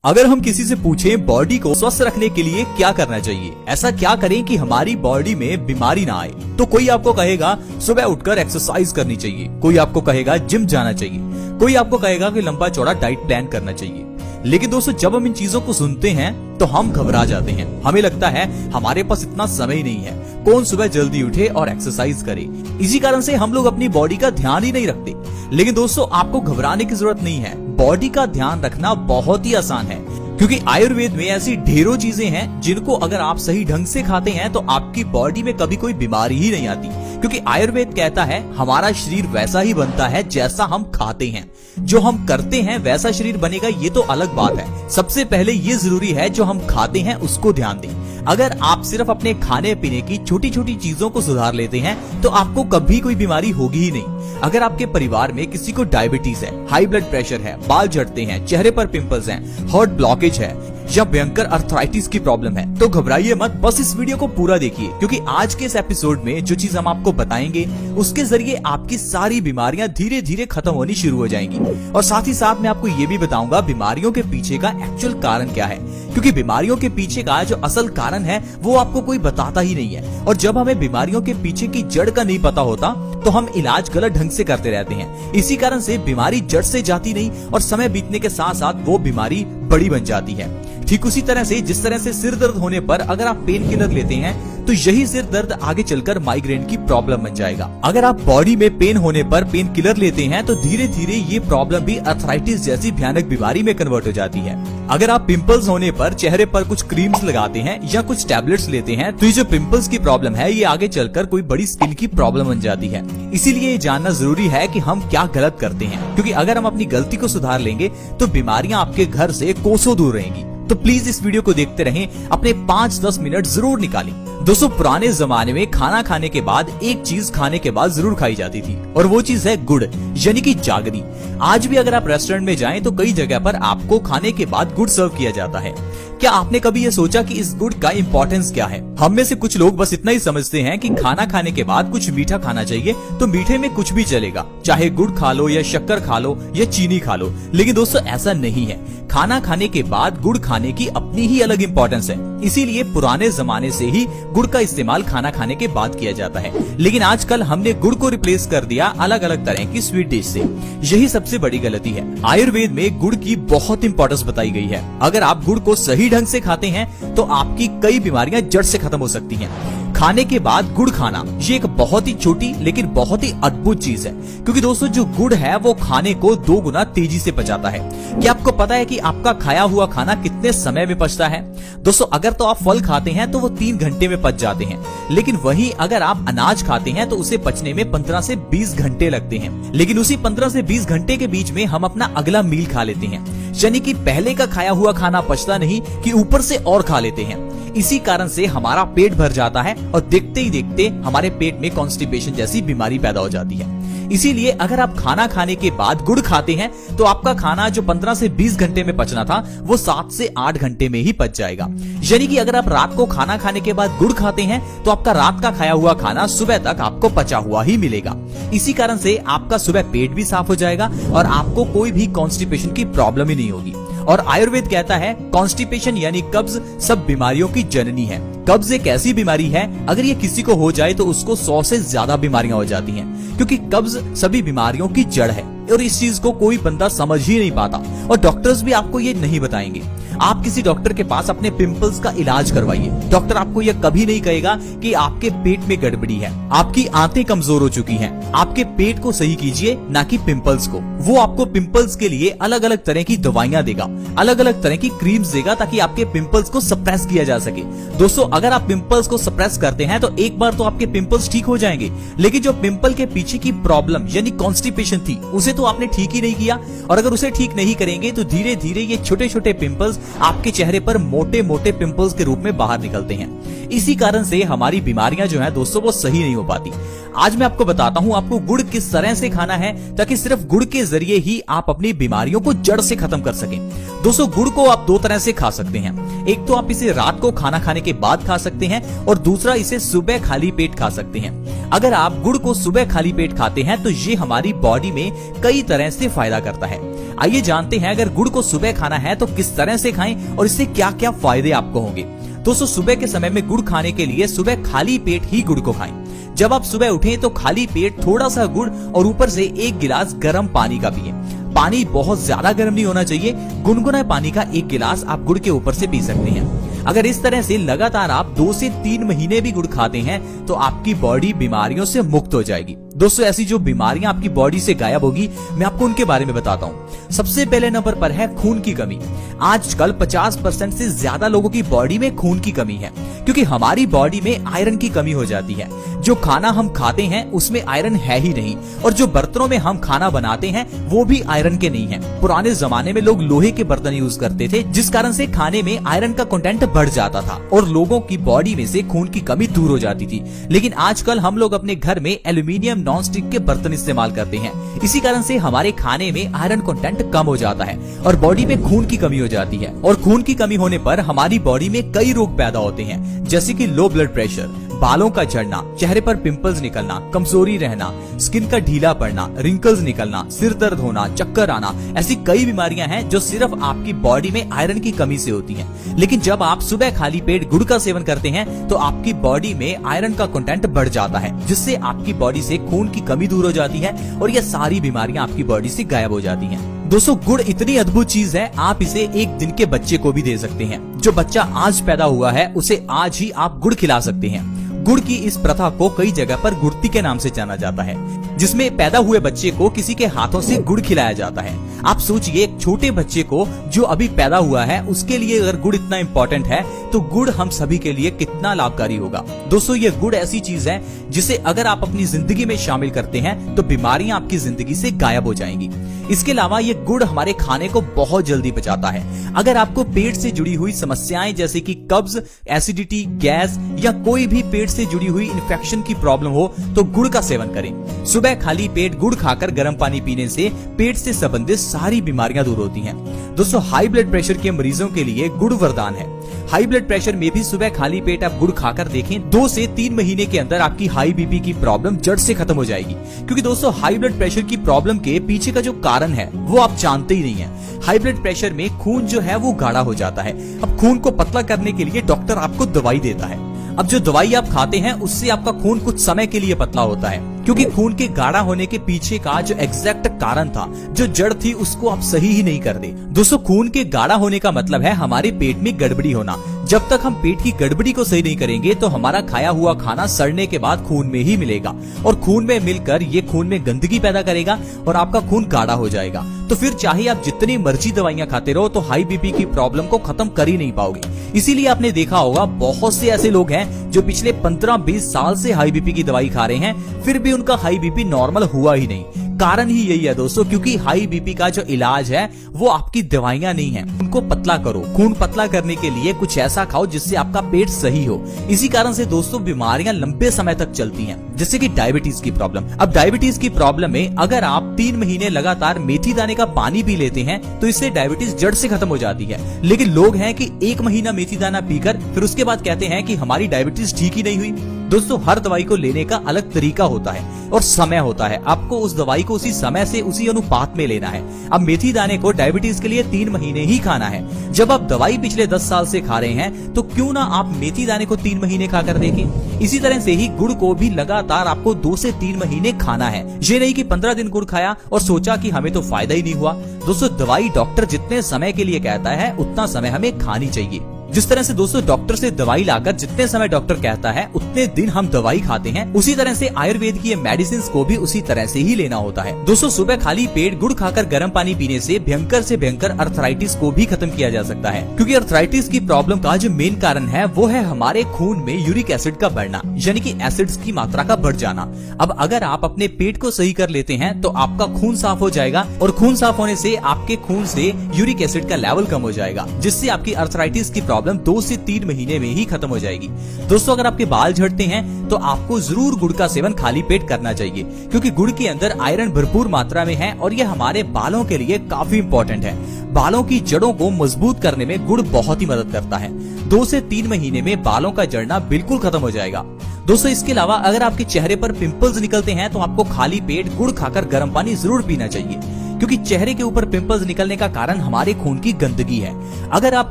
अगर हम किसी से पूछें बॉडी को स्वस्थ रखने के लिए क्या करना चाहिए, ऐसा क्या करें कि हमारी बॉडी में बीमारी ना आए, तो कोई आपको कहेगा सुबह उठकर एक्सरसाइज करनी चाहिए, कोई आपको कहेगा जिम जाना चाहिए, कोई आपको कहेगा कि लंबा चौड़ा डाइट प्लान करना चाहिए। लेकिन दोस्तों, जब हम इन चीजों को सुनते हैं तो हम घबरा जाते हैं। हमें लगता है हमारे पास इतना समय नहीं है, कौन सुबह जल्दी उठे और एक्सरसाइज करे। इसी कारण से हम लोग अपनी बॉडी का ध्यान ही नहीं रखते। लेकिन दोस्तों, आपको घबराने की जरूरत नहीं है। बॉडी का ध्यान रखना बहुत ही आसान है, क्योंकि आयुर्वेद में ऐसी ढेरों चीजें हैं जिनको अगर आप सही ढंग से खाते हैं तो आपकी बॉडी में कभी कोई बीमारी ही नहीं आती। क्योंकि आयुर्वेद कहता है हमारा शरीर वैसा ही बनता है जैसा हम खाते हैं। जो हम करते हैं वैसा शरीर बनेगा, ये तो अलग बात है। सबसे पहले ये जरूरी है जो हम खाते हैं उसको ध्यान दें। अगर आप सिर्फ अपने खाने पीने की छोटी छोटी चीजों को सुधार लेते हैं तो आपको कभी कोई बीमारी होगी ही नहीं। अगर आपके परिवार में किसी को डायबिटीज है, हाई ब्लड प्रेशर है, बाल झड़ते हैं, चेहरे पर पिंपल्स हैं, हार्ट ब्लॉकेज है या भयंकर अर्थराइटिस की प्रॉब्लम है, तो घबराइए मत, बस इस वीडियो को पूरा देखिए। क्योंकि आज के इस एपिसोड में जो चीज हम आपको बताएंगे उसके जरिए आपकी सारी बीमारियां धीरे धीरे खत्म होनी शुरू हो जाएंगी। और साथ ही साथ मैं आपको ये भी बताऊंगा बीमारियों के पीछे का एक्चुअल कारण क्या है, क्योंकि बीमारियों के पीछे का जो असल कारण है वो आपको कोई बताता ही नहीं है। और जब हमें बीमारियों के पीछे की जड़ का नहीं पता होता तो हम इलाज गलत ढंग से करते रहते हैं। इसी कारण से बीमारी जड़ से जाती नहीं और समय बीतने के साथ साथ वो बीमारी बड़ी बन जाती है। ठीक उसी तरह से जिस तरह से सिर दर्द होने पर अगर आप पेन किलर लेते हैं तो यही सिर दर्द आगे चलकर माइग्रेन की प्रॉब्लम बन जाएगा। अगर आप बॉडी में पेन होने पर पेन किलर लेते हैं तो धीरे धीरे ये प्रॉब्लम भी अर्थराइटिस जैसी भयानक बीमारी में कन्वर्ट हो जाती है। अगर आप पिंपल्स होने पर चेहरे पर कुछ क्रीम्स लगाते हैं या कुछ टैबलेट्स लेते हैं तो ये जो पिंपल्स की प्रॉब्लम है ये आगे चलकर कोई बड़ी स्किन की प्रॉब्लम बन जाती है। इसीलिए ये जानना जरूरी है कि हम क्या गलत करते हैं, क्योंकि अगर हम अपनी गलती को सुधार लेंगे तो बीमारियां आपके घर से कोसों दूर रहेंगी। तो प्लीज इस वीडियो को देखते रहें, अपने 5-10 मिनट जरूर निकालें। दोस्तों, पुराने जमाने में खाना खाने के बाद एक चीज खाने के बाद जरूर खाई जाती थी और वो चीज है गुड़, यानी कि जागरी। आज भी अगर आप रेस्टोरेंट में जाएं तो कई जगह पर आपको खाने के बाद गुड़ सर्व किया जाता है। क्या आपने कभी ये सोचा कि इस गुड़ का इम्पोर्टेंस क्या है? हम में से कुछ लोग बस इतना ही समझते हैं कि खाना खाने के बाद कुछ मीठा खाना चाहिए, तो मीठे में कुछ भी चलेगा, चाहे गुड़ खा लो या शक्कर खा लो या चीनी खा लो। लेकिन दोस्तों, ऐसा नहीं है। खाना खाने के बाद गुड़ खाने की अपनी ही अलग इम्पोर्टेंस है। इसीलिए पुराने जमाने से ही गुड़ का इस्तेमाल खाना खाने के बाद किया जाता है। लेकिन आजकल हमने गुड़ को रिप्लेस कर दिया अलग अलग तरह की स्वीट डिश से। यही सबसे बड़ी गलती है। आयुर्वेद में गुड़ की बहुत इंपॉर्टेंस बताई गई है। अगर आप गुड़ को सही ढंग से खाते हैं तो आपकी कई बीमारियां जड़ से खत्म हो सकती हैं। खाने के बाद गुड़ खाना ये एक बहुत ही छोटी लेकिन बहुत ही अद्भुत चीज है, क्योंकि दोस्तों जो गुड़ है वो खाने को 2 गुना तेजी से पचाता है। क्या आपको पता है कि आपका खाया हुआ खाना कितने समय में पचता है? दोस्तों, अगर तो आप फल खाते हैं तो वो 3 घंटे में पच जाते हैं, लेकिन वहीं अगर आप अनाज खाते हैं तो उसे पचने में 15 से 20 घंटे लगते हैं। लेकिन उसी 15 से 20 घंटे के बीच में हम अपना अगला मील खा लेते हैं, यानी कि पहले का खाया हुआ खाना पचता नहीं कि ऊपर से और खा लेते हैं। इसी कारण से हमारा पेट भर जाता है और देखते ही देखते हमारे पेट में कॉन्स्टिपेशन जैसी बीमारी पैदा हो जाती है। इसीलिए अगर आप खाना खाने के बाद गुड़ खाते हैं तो आपका खाना जो 15 से 20 घंटे में पचना था वो 7 से 8 घंटे में ही पच जाएगा। यानी कि अगर आप रात को खाना खाने के बाद गुड़ खाते हैं तो आपका रात का खाया हुआ खाना सुबह तक आपको पचा हुआ ही मिलेगा। इसी कारण से आपका सुबह पेट भी साफ हो जाएगा और आपको कोई भी कॉन्स्टिपेशन की प्रॉब्लम ही नहीं होगी। और आयुर्वेद कहता है कॉन्स्टिपेशन यानी कब्ज सब बीमारियों की जननी है। कब्ज एक ऐसी बीमारी है, अगर ये किसी को हो जाए तो उसको 100 से ज्यादा बीमारियां हो जाती हैं, क्योंकि कब्ज सभी बीमारियों की जड़ है। और इस चीज को कोई बंदा समझ ही नहीं पाता और डॉक्टर्स भी आपको ये नहीं बताएंगे। आप किसी डॉक्टर के पास अपने पिंपल्स का इलाज करवाइए, डॉक्टर आपको यह कभी नहीं कहेगा कि आपके पेट में गड़बड़ी है, आपकी आंतें कमजोर हो चुकी हैं। आपके पेट को सही कीजिए, ना कि पिंपल्स को। वो आपको पिंपल्स के लिए अलग अलग तरह की दवाइयां देगा, अलग अलग तरह की क्रीम्स देगा, ताकि आपके पिंपल्स को सप्रेस किया जा सके। दोस्तों, अगर आप पिंपल्स को सप्रेस करते हैं तो एक बार तो आपके पिंपल्स ठीक हो जाएंगे, लेकिन जो पिंपल के पीछे की प्रॉब्लम यानी कॉन्स्टिपेशन थी उसे तो आपने ठीक ही नहीं किया। और अगर उसे ठीक नहीं करेंगे तो धीरे धीरे ये छोटे छोटे पिंपल्स आपके चेहरे पर मोटे मोटे पिंपल्स के रूप में बाहर निकलते हैं। इसी कारण से हमारी बीमारियां जो है दोस्तों वो सही नहीं हो पाती। आज मैं आपको बताता हूं आपको गुड़ किस तरह से खाना है ताकि सिर्फ गुड़ के जरिए ही आप अपनी बीमारियों को जड़ से खत्म कर सकें। दोस्तों, गुड़ को आप 2 तरह से खा सकते हैं। एक तो आप इसे रात को खाना खाने के बाद खा सकते हैं और दूसरा इसे सुबह खाली पेट खा सकते हैं। अगर आप गुड़ को सुबह खाली पेट खाते हैं तो ये हमारी बॉडी में कई कई तरह से फायदा करता है। आइए जानते हैं अगर गुड़ को सुबह खाना है तो किस तरह से खाएं और इससे क्या क्या फायदे आपको होंगे। दोस्तों, सुबह के समय में गुड़ खाने के लिए सुबह खाली पेट ही गुड़ को खाएं। जब आप सुबह उठें तो खाली पेट थोड़ा सा गुड़ और ऊपर से 1 गिलास गर्म पानी का पिएं। पानी बहुत ज्यादा गर्म नहीं होना चाहिए, गुनगुना पानी का 1 गिलास आप गुड़ के ऊपर से पी सकते हैं। अगर इस तरह से लगातार आप 2 से 3 महीने भी गुड़ खाते हैं तो आपकी बॉडी बीमारियों से मुक्त हो जाएगी। दोस्तों, ऐसी जो बीमारियां आपकी बॉडी से गायब होगी, मैं आपको उनके बारे में बताता हूँ। सबसे पहले नंबर पर है खून की कमी। आजकल 50% से ज्यादा लोगों की बॉडी में खून की कमी है, क्योंकि हमारी बॉडी में आयरन की कमी हो जाती है। जो खाना हम खाते हैं उसमें आयरन है ही नहीं, और जो बर्तनों में हम खाना बनाते हैं वो भी आयरन के नहीं है। पुराने जमाने में लोग लोहे के बर्तन यूज करते थे, जिस कारण से खाने में आयरन का कंटेंट बढ़ जाता था और लोगों की बॉडी में से खून की कमी दूर हो जाती थी। लेकिन आजकल हम लोग अपने घर में एल्यूमिनियम नॉन स्टिक के बर्तन इस्तेमाल करते हैं। इसी कारण से हमारे खाने में आयरन कंटेंट कम हो जाता है और बॉडी में खून की कमी हो जाती है। और खून की कमी होने पर हमारी बॉडी में कई रोग पैदा होते हैं, जैसे कि लो ब्लड प्रेशर, बालों का झड़ना, चेहरे पर पिंपल्स निकलना, कमजोरी रहना, स्किन का ढीला पड़ना, रिंकल्स निकलना, सिर दर्द होना, चक्कर आना। ऐसी कई बीमारियां हैं जो सिर्फ आपकी बॉडी में आयरन की कमी से होती हैं। लेकिन जब आप सुबह खाली पेट गुड़ का सेवन करते हैं तो आपकी बॉडी में आयरन का कंटेंट बढ़ जाता है, जिससे आपकी बॉडी से खून की कमी दूर हो जाती है और ये सारी बीमारियां आपकी बॉडी से गायब हो जाती हैं। दोस्तों, गुड़ इतनी अद्भुत चीज है, आप इसे 1 दिन के बच्चे को भी दे सकते हैं। जो बच्चा आज पैदा हुआ है उसे आज ही आप गुड़ खिला सकते हैं। गुड़ की इस प्रथा को कई जगह पर गुड़ती के नाम से जाना जाता है, जिसमें पैदा हुए बच्चे को किसी के हाथों से गुड़ खिलाया जाता है। आप सोचिए, एक छोटे बच्चे को जो अभी पैदा हुआ है उसके लिए अगर गुड़ इतना इम्पोर्टेंट है तो गुड़ हम सभी के लिए कितना लाभकारी होगा। दोस्तों, ये गुड़ ऐसी चीज है जिसे अगर आप अपनी जिंदगी में शामिल करते हैं तो बीमारियां आपकी जिंदगी से गायब हो जाएंगी। इसके अलावा ये गुड़ हमारे खाने को बहुत जल्दी पचाता है। अगर आपको पेट से जुड़ी हुई समस्याएं जैसे कि कब्ज, एसिडिटी, गैस या कोई भी पेट से जुड़ी हुई इन्फेक्शन की प्रॉब्लम हो तो गुड़ का सेवन करें। सुबह खाली पेट गुड़ खाकर गर्म पानी पीने से पेट से संबंधित सारी बीमारियां दूर होती हैं। दोस्तों, हाई ब्लड प्रेशर के मरीजों के लिए गुड़ वरदान है। हाई ब्लड प्रेशर में भी सुबह खाली पेट आप गुड़ खाकर देखें, 2 से 3 महीने के अंदर आपकी हाई बीपी की प्रॉब्लम जड़ से खत्म हो जाएगी। क्योंकि दोस्तों, हाई ब्लड प्रेशर की प्रॉब्लम के पीछे का जो कारण है वो आप जानते ही नहीं है। हाई ब्लड प्रेशर में खून जो है वो गाढ़ा हो जाता है। अब खून को पतला करने के लिए डॉक्टर आपको दवाई देता है। अब जो दवाई आप खाते हैं उससे आपका खून कुछ समय के लिए पतला होता है, क्योंकि खून के गाढ़ा होने के पीछे का जो एग्जैक्ट कारण था, जो जड़ थी, उसको आप सही ही नहीं कर दे। दोस्तों, खून के गाढ़ा होने का मतलब है हमारे पेट में गड़बड़ी होना। जब तक हम पेट की गड़बड़ी को सही नहीं करेंगे तो हमारा खाया हुआ खाना सड़ने के बाद खून में ही मिलेगा और खून में मिलकर ये खून में गंदगी पैदा करेगा और आपका खून गाढ़ा हो जाएगा। तो फिर चाहे आप जितनी मर्जी दवाइयां खाते रहो तो हाई बीपी की प्रॉब्लम को खत्म कर ही नहीं पाओगे। इसीलिए आपने देखा होगा बहुत से ऐसे लोग हैं जो पिछले 15-20 साल से हाई बीपी की दवाई खा रहे हैं, फिर भी उनका हाई बीपी नॉर्मल हुआ ही नहीं। कारण ही यही है दोस्तों, क्योंकि हाई बीपी का जो इलाज है वो आपकी दवाइयां नहीं है। उनको पतला करो। खून पतला करने के लिए कुछ ऐसा खाओ जिससे आपका पेट सही हो। इसी कारण से दोस्तों बीमारियां लंबे समय तक चलती हैं, जैसे कि डायबिटीज की प्रॉब्लम। अब डायबिटीज की प्रॉब्लम में अगर आप 3 महीने लगातार मेथी दाने का पानी पी लेते हैं तो इससे डायबिटीज जड़ से खत्म हो जाती है। लेकिन लोग हैं कि 1 महीना मेथी दाना पीकर फिर उसके बाद कहते हैं कि हमारी डायबिटीज ठीक ही नहीं हुई। दोस्तों, हर दवाई को लेने का अलग तरीका होता है और समय होता है। आपको उस दवाई को उसी समय से उसी अनुपात में लेना है। अब मेथी दाने को डायबिटीज के लिए 3 महीने ही खाना है। जब आप दवाई पिछले 10 साल से खा रहे हैं तो क्यों ना आप मेथी दाने को 3 महीने खाकर देखें। इसी तरह से ही गुड़ को भी लगातार आपको 2 से 3 महीने खाना है। ये नहीं कि 15 दिन गुड़ खाया और सोचा कि हमें तो फायदा ही नहीं हुआ। दोस्तों, दवाई डॉक्टर जितने समय के लिए कहता है उतना समय हमें खानी चाहिए। जिस तरह से दोस्तों डॉक्टर से दवाई लाकर जितने समय डॉक्टर कहता है उतने दिन हम दवाई खाते हैं, उसी तरह से आयुर्वेद की मेडिसिन को भी उसी तरह से ही लेना होता है। दोस्तों, सुबह खाली पेट गुड़ खाकर गर्म पानी पीने से भयंकर अर्थराइटिस को भी खत्म किया जा सकता है, क्योंकि अर्थराइटिस की प्रॉब्लम का जो मेन कारण है वो है हमारे खून में यूरिक एसिड का बढ़ना, यानी कि एसिड्स की मात्रा का बढ़ जाना। अब अगर आप अपने पेट को सही कर लेते हैं तो आपका खून साफ हो जाएगा और खून साफ होने से आपके खून से यूरिक एसिड का लेवल कम हो जाएगा, जिससे आपकी अर्थराइटिस की प्रॉब्लम 2 से 3 महीने में ही खत्म हो जाएगी। दोस्तों, अगर आपके बाल झड़ते हैं तो आपको जरूर गुड़ का सेवन खाली पेट करना चाहिए, क्योंकि गुड़ के अंदर आयरन भरपूर मात्रा में है और यह हमारे बालों के लिए काफी इंपॉर्टेंट है। बालों की जड़ों को मजबूत करने में गुड़ बहुत ही मदद करता है। 2 से 3 महीने में बालों का झड़ना बिल्कुल खत्म हो जाएगा। दोस्तों इसके अलावा अगर आपके चेहरे पर पिंपल्स निकलते हैं तो आपको खाली पेट गुड़ खाकर गर्म पानी जरूर पीना चाहिए, क्योंकि चेहरे के ऊपर पिंपल्स निकलने का कारण हमारे खून की गंदगी है। अगर आप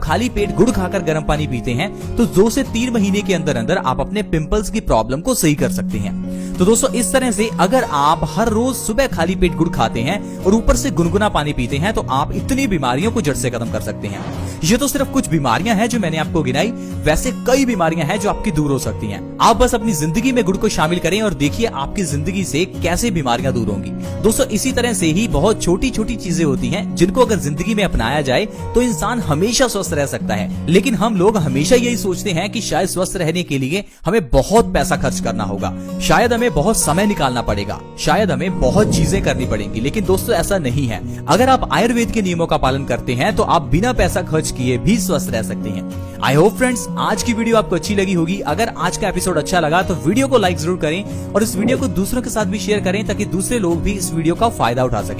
खाली पेट गुड़ खाकर गर्म पानी पीते हैं तो 2 से 3 महीने के अंदर अंदर आप अपने पिंपल्स की प्रॉब्लम को सही कर सकते हैं। तो दोस्तों इस तरह से अगर आप हर रोज सुबह खाली पेट गुड़ खाते हैं और ऊपर से गुनगुना पानी पीते हैं तो आप इतनी बीमारियों को जड़ से खत्म कर सकते हैं। ये तो सिर्फ कुछ बीमारियां हैं जो मैंने आपको गिनाई, वैसे कई बीमारियां हैं जो आपकी दूर हो सकती हैं। आप बस अपनी जिंदगी में गुड़ को शामिल करें और देखिए आपकी जिंदगी से कैसे बीमारियां दूर होंगी। दोस्तों इसी तरह से ही बहुत छोटी छोटी चीजें होती हैं जिनको अगर जिंदगी में अपनाया जाए तो इंसान हमेशा स्वस्थ रह सकता है। लेकिन हम लोग हमेशा यही सोचते हैं कि शायद स्वस्थ रहने के लिए हमें बहुत पैसा खर्च करना होगा, शायद हमें बहुत समय निकालना पड़ेगा, शायद हमें बहुत चीजें करनी पड़ेंगी। लेकिन दोस्तों ऐसा नहीं है। अगर आप आयुर्वेद के नियमों का पालन करते हैं तो आप बिना पैसा खर्च किए भी स्वस्थ रह सकते हैं। आई होप फ्रेंड्स आज की वीडियो आपको अच्छी लगी होगी। अगर आज का एपिसोड अच्छा लगा तो वीडियो को लाइक जरूर करें और इस वीडियो को दूसरों के साथ भी शेयर करें ताकि दूसरे लोग भी इस वीडियो का फायदा उठा सकें।